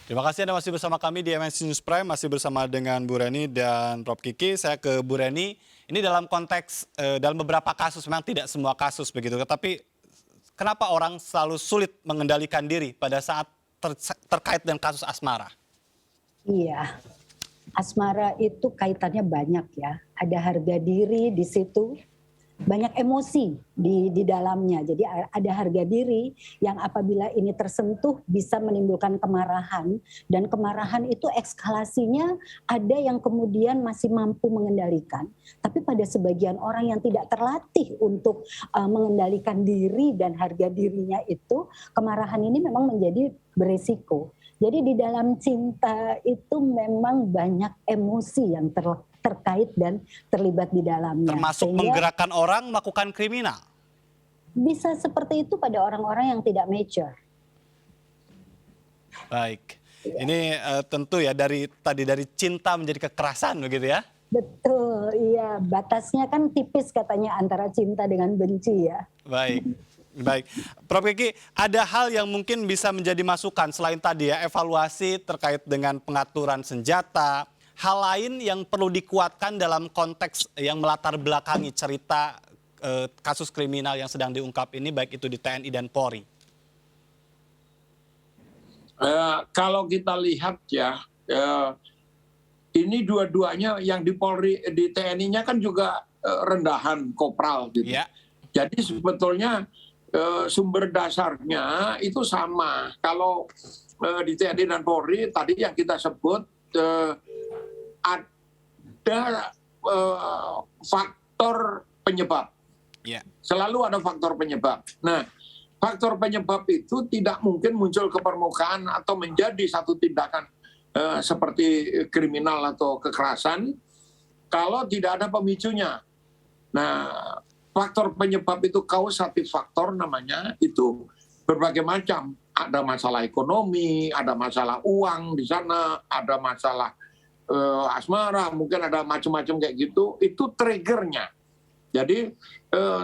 Terima kasih Anda masih bersama kami di MNC News Prime, masih bersama dengan Bu Reni dan Prof. Kiki. Saya ke Bu Reni, ini dalam konteks, dalam beberapa kasus, memang tidak semua kasus begitu, tetapi kenapa orang selalu sulit mengendalikan diri pada saat terkait dengan kasus asmara? Iya, asmara itu kaitannya banyak ya. Ada harga diri di situ, banyak emosi di dalamnya. Jadi ada harga diri yang apabila ini tersentuh bisa menimbulkan kemarahan, dan kemarahan itu ekskalasinya ada yang kemudian masih mampu mengendalikan. Tapi pada sebagian orang yang tidak terlatih untuk mengendalikan diri dan harga dirinya itu, kemarahan ini memang menjadi beresiko. Jadi di dalam cinta itu memang banyak emosi yang terkait dan terlibat di dalamnya. Termasuk menggerakkan orang melakukan kriminal? Bisa seperti itu pada orang-orang yang tidak mature. Baik, ini tentu ya dari cinta menjadi kekerasan begitu ya? Betul, iya. Batasnya kan tipis katanya antara cinta dengan benci ya. Baik, Prof. Kiki, ada hal yang mungkin bisa menjadi masukan selain tadi ya evaluasi terkait dengan pengaturan senjata, hal lain yang perlu dikuatkan dalam konteks yang melatar belakangi cerita kasus kriminal yang sedang diungkap ini, baik itu di TNI dan Polri? Kalau kita lihat ya, ini dua-duanya yang di Polri, di TNI-nya kan juga rendahan kopral gitu. Ya. Jadi sebetulnya sumber dasarnya itu sama. Kalau di TNI dan Polri tadi yang kita sebut ada faktor penyebab. Ya. Selalu ada faktor penyebab. Nah, faktor penyebab itu tidak mungkin muncul ke permukaan atau menjadi satu tindakan seperti kriminal atau kekerasan kalau tidak ada pemicunya. Nah, faktor penyebab itu causative faktor namanya, itu berbagai macam. Ada masalah ekonomi, ada masalah uang di sana, ada masalah asmara, mungkin ada macam-macam kayak gitu. Itu triggernya. Jadi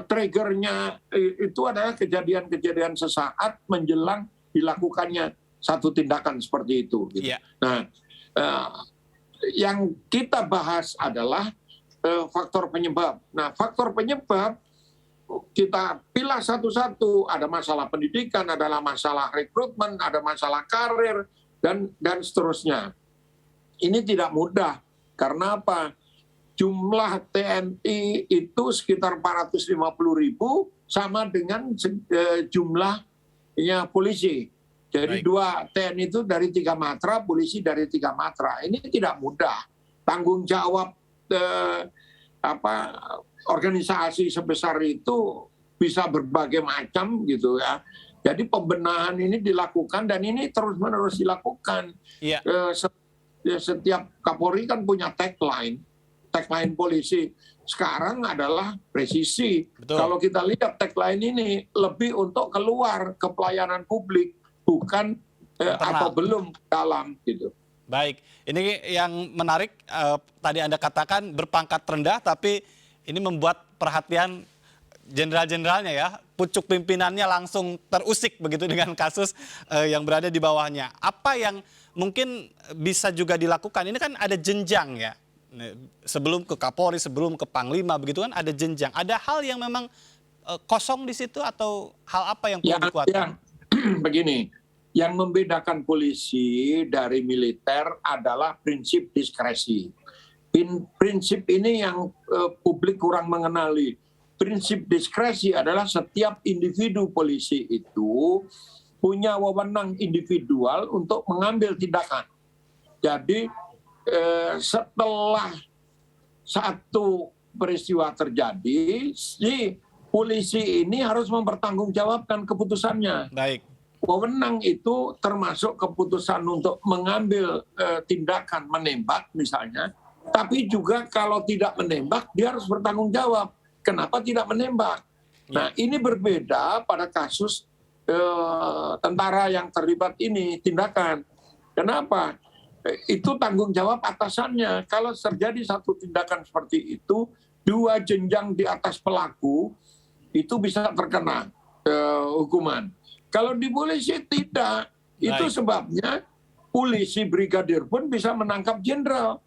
triggernya itu adalah kejadian-kejadian sesaat menjelang dilakukannya satu tindakan seperti itu. Gitu. Yeah. Nah, yang kita bahas adalah faktor penyebab. Nah, faktor penyebab kita pilih satu-satu. Ada masalah pendidikan, adalah masalah rekrutmen, ada masalah karir, dan seterusnya. Ini tidak mudah. Karena apa? Jumlah TNI itu sekitar 450.000 sama dengan jumlahnya polisi. Jadi dua TNI itu dari 3 matra, polisi dari 3 matra. Ini tidak mudah. Tanggung jawab organisasi sebesar itu bisa berbagai macam gitu ya. Jadi pembenahan ini dilakukan dan ini terus-menerus dilakukan. Iya. Setiap Kapolri kan punya tagline. Tagline polisi sekarang adalah presisi. Betul. Kalau kita lihat tagline ini lebih untuk keluar ke pelayanan publik, bukan atau belum dalam gitu. Baik, ini yang menarik tadi Anda katakan berpangkat rendah, tapi ini membuat perhatian jenderal-jenderalnya ya, pucuk pimpinannya langsung terusik begitu dengan kasus yang berada di bawahnya. Apa yang mungkin bisa juga dilakukan? Ini kan ada jenjang ya, sebelum ke Kapolri, sebelum ke Panglima begitu kan ada jenjang. Ada hal yang memang kosong di situ atau hal apa yang perlu dikuatkan? Begini. Yang membedakan polisi dari militer adalah prinsip diskresi. Prinsip ini yang publik kurang mengenali. Prinsip diskresi adalah setiap individu polisi itu punya wewenang individual untuk mengambil tindakan. Jadi setelah satu peristiwa terjadi, si polisi ini harus mempertanggungjawabkan keputusannya. Baik. Wewenang itu termasuk keputusan untuk mengambil tindakan menembak misalnya, tapi juga kalau tidak menembak dia harus bertanggung jawab. Kenapa tidak menembak? Nah, ini berbeda pada kasus tentara yang terlibat ini tindakan. Kenapa? Itu tanggung jawab atasannya. Kalau terjadi satu tindakan seperti itu, 2 jenjang di atas pelaku itu bisa terkena hukuman. Kalau di polisi tidak, itu sebabnya polisi brigadir pun bisa menangkap jenderal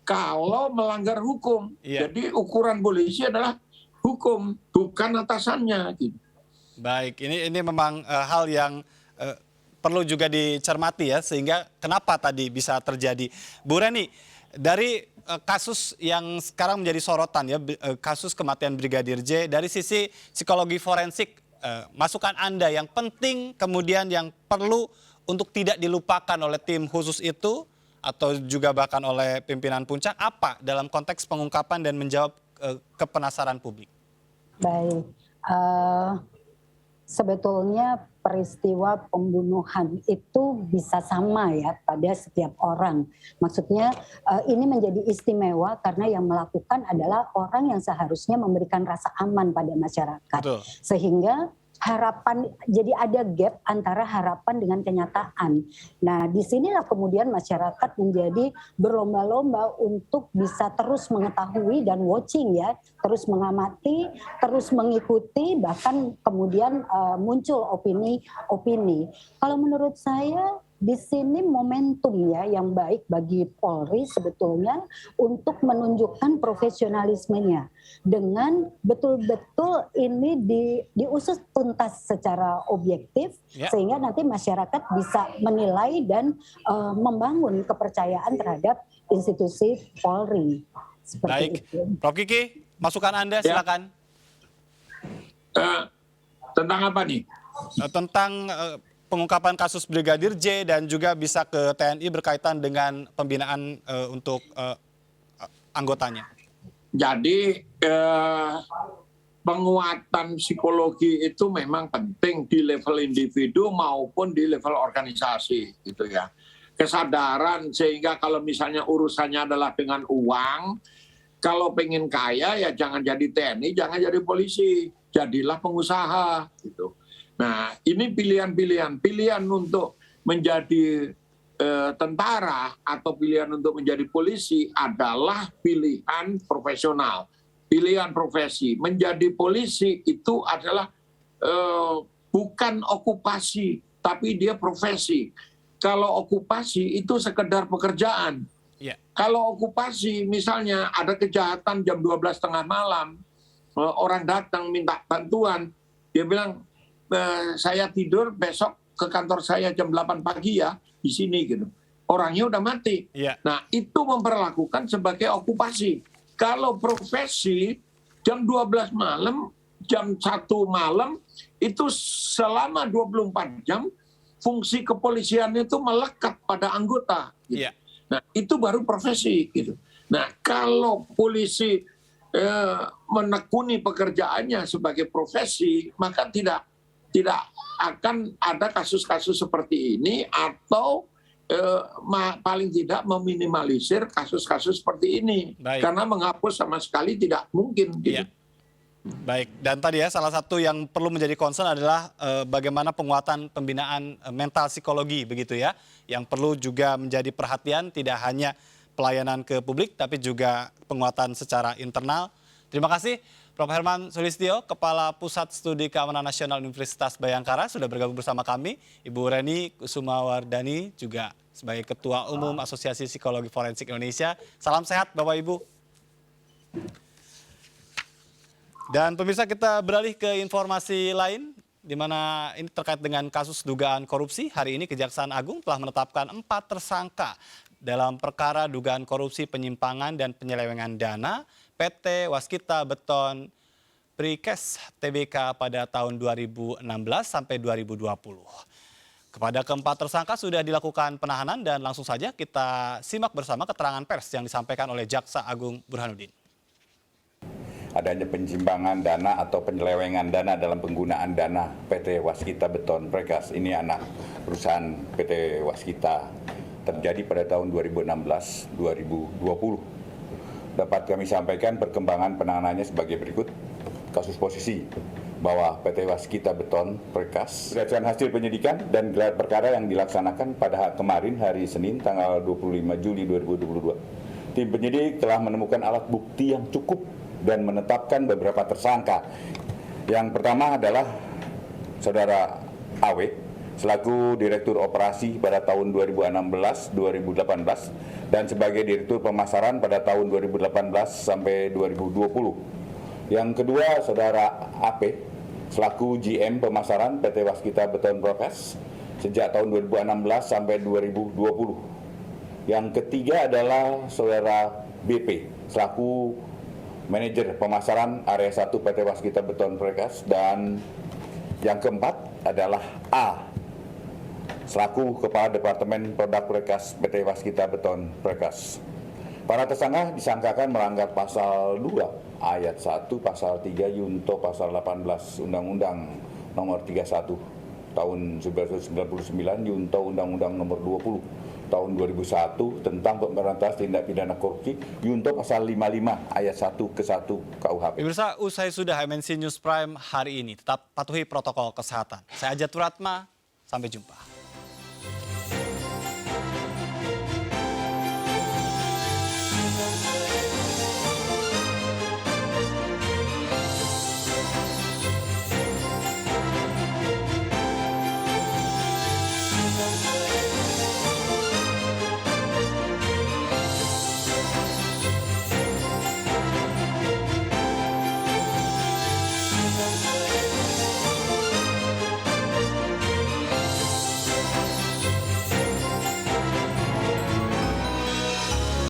kalau melanggar hukum. Iya. Jadi ukuran polisi adalah hukum, bukan atasannya. Gitu. Baik, ini memang hal yang perlu juga dicermati ya, sehingga kenapa tadi bisa terjadi. Bu Reni, dari kasus yang sekarang menjadi sorotan ya, kasus kematian Brigadir J, dari sisi psikologi forensik, masukan Anda yang penting kemudian yang perlu untuk tidak dilupakan oleh tim khusus itu atau juga bahkan oleh pimpinan puncak, apa dalam konteks pengungkapan dan menjawab kepenasaran publik? Baik, sebetulnya peristiwa pembunuhan itu bisa sama ya pada setiap orang. Maksudnya ini menjadi istimewa karena yang melakukan adalah orang yang seharusnya memberikan rasa aman pada masyarakat. Betul. Sehingga harapan, jadi ada gap antara harapan dengan kenyataan. Nah, disinilah kemudian masyarakat menjadi berlomba-lomba untuk bisa terus mengetahui dan watching ya, terus mengamati, terus mengikuti, bahkan kemudian muncul opini-opini. Kalau menurut saya di sini momentum ya yang baik bagi Polri sebetulnya untuk menunjukkan profesionalismenya dengan betul-betul ini diusut tuntas secara objektif Ya. sehingga nanti masyarakat bisa menilai dan membangun kepercayaan terhadap institusi Polri. Seperti Baik, itu. Prof. Kiki, masukan Anda Ya. silakan. Tentang apa nih? Tentang pengungkapan kasus Brigadir J dan juga bisa ke TNI berkaitan dengan pembinaan untuk anggotanya. Jadi penguatan psikologi itu memang penting di level individu maupun di level organisasi, gitu ya. Kesadaran sehingga kalau misalnya urusannya adalah dengan uang, kalau pengen kaya ya jangan jadi TNI, jangan jadi polisi, jadilah pengusaha, gitu. Nah, ini pilihan untuk menjadi tentara atau pilihan untuk menjadi polisi adalah pilihan profesional, pilihan profesi. Menjadi polisi itu adalah bukan okupasi, tapi dia profesi. Kalau okupasi itu sekedar pekerjaan. Ya. Kalau okupasi misalnya ada kejahatan jam 12:30 malam, orang datang minta bantuan, dia bilang, saya tidur besok ke kantor saya jam 8 pagi ya di sini gitu. Orangnya udah mati. Ya. Nah, itu memperlakukan sebagai okupasi. Kalau profesi jam 12 malam, jam 1 malam itu selama 24 jam fungsi kepolisian itu melekat pada anggota gitu. Ya. Nah, itu baru profesi gitu. Nah, kalau polisi menekuni pekerjaannya sebagai profesi, maka tidak akan ada kasus-kasus seperti ini atau paling tidak meminimalisir kasus-kasus seperti ini. Baik. Karena menghapus sama sekali tidak mungkin. Gitu. Iya. Baik, dan tadi ya salah satu yang perlu menjadi concern adalah bagaimana penguatan pembinaan mental psikologi begitu ya, yang perlu juga menjadi perhatian tidak hanya pelayanan ke publik tapi juga penguatan secara internal. Terima kasih Prof. Herman Sulistyo, Kepala Pusat Studi Keamanan Nasional Universitas Bhayangkara sudah bergabung bersama kami. Ibu Reni Kusumawardani juga sebagai Ketua Umum Asosiasi Psikologi Forensik Indonesia. Salam sehat Bapak Ibu. Dan pemirsa, kita beralih ke informasi lain di mana ini terkait dengan kasus dugaan korupsi. Hari ini Kejaksaan Agung telah menetapkan 4 tersangka dalam perkara dugaan korupsi penyimpangan dan penyelewengan dana PT Waskita Beton Precast Tbk pada tahun 2016 sampai 2020. Kepada keempat tersangka sudah dilakukan penahanan dan langsung saja kita simak bersama keterangan pers yang disampaikan oleh Jaksa Agung Burhanuddin. Adanya penyimpangan dana atau penyelewengan dana dalam penggunaan dana PT Waskita Beton Precast, ini anak perusahaan PT Waskita, terjadi pada tahun 2016-2020. Dapat kami sampaikan perkembangan penanganannya sebagai berikut. Kasus posisi bahwa PT Waskita Beton Precast berdasarkan hasil penyidikan dan gelar perkara yang dilaksanakan pada kemarin hari Senin tanggal 25 Juli 2022. Tim penyidik telah menemukan alat bukti yang cukup dan menetapkan beberapa tersangka. Yang pertama adalah saudara AW selaku Direktur Operasi pada tahun 2016-2018 dan sebagai Direktur Pemasaran pada tahun 2018 sampai 2020. Yang kedua, Saudara AP selaku GM Pemasaran PT Waskita Beton Precast sejak tahun 2016 sampai 2020. Yang ketiga adalah Saudara BP selaku Manajer Pemasaran Area 1 PT Waskita Beton Precast, dan yang keempat adalah A selaku Kepala Departemen Produk Precast PT Waskita Beton Precast. Para tersangka disangkakan melanggar pasal 2 ayat 1 pasal 3 Yunto pasal 18 Undang-Undang nomor 31 tahun 1999 Yunto Undang-Undang nomor 20 tahun 2001 tentang pemberantasan tindak pidana korupsi Yunto pasal 55 ayat 1 ke 1 KUHP. Pemirsa, usai sudah MNC News Prime hari ini, tetap patuhi protokol kesehatan. Saya Ajat Turatma, sampai jumpa.